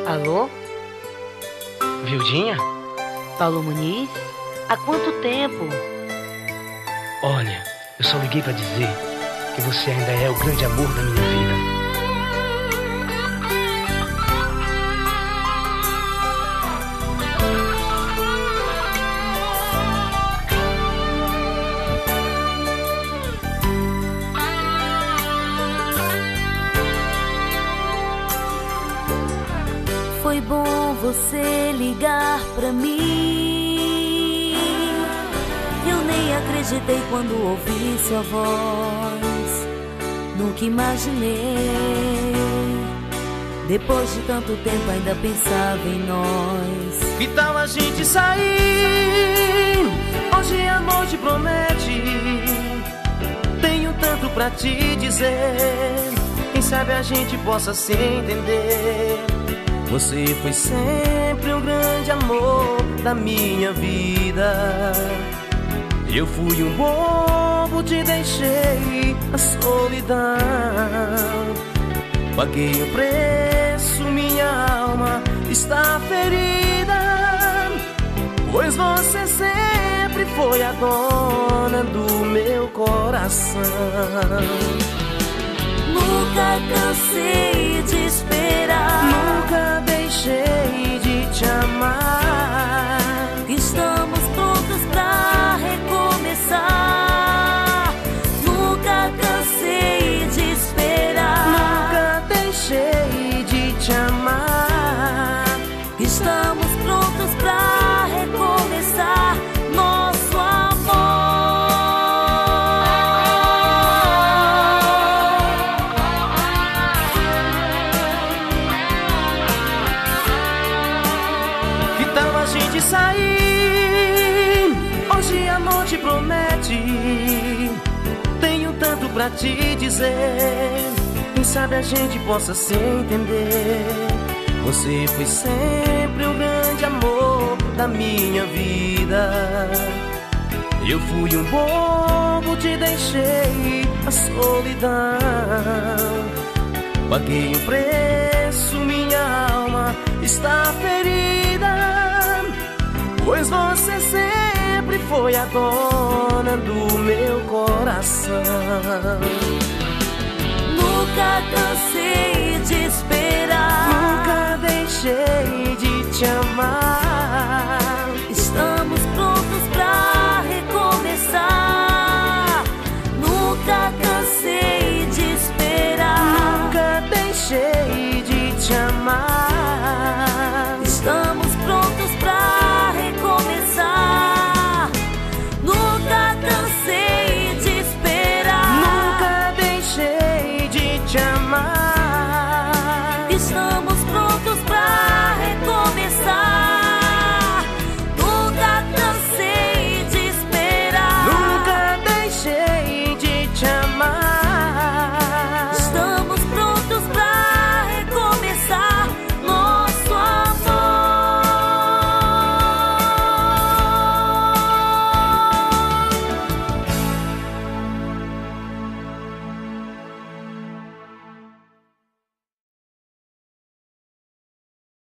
Alô? Vildinha? Paulo Muniz? Há quanto tempo? Olha, eu só liguei pra dizer que você ainda é o grande amor da minha vida. Foi bom você ligar pra mim. Eu nem acreditei quando ouvi sua voz. Nunca imaginei. Depois de tanto tempo ainda pensava em nós. Que tal a gente sair? Hoje a noite promete. Tenho tanto pra te dizer. Quem sabe a gente possa se entender. Você foi sempre um grande amor da minha vida. Eu fui um bobo, te deixei na solidão. Paguei o preço, minha alma está ferida. Pois você sempre foi a dona do meu coração. Nunca cansei de esperar. Nunca deixei de te amar. Estamos prontos pra recomeçar. Nunca cansei de esperar. Nunca deixei de te amar. Estamos prontos pra recomeçar nosso amor. Que tal a gente sair? Hoje a noite promete. Tenho tanto pra te dizer. Quem sabe a gente possa se entender. Você foi sempre o grande amor da minha vida. Eu fui um bobo, te deixei na solidão. Paguei o preço, minha alma está ferida. Pois você sempre foi a dona do meu coração. Nunca cansei de esperar. Nunca deixei de te amar.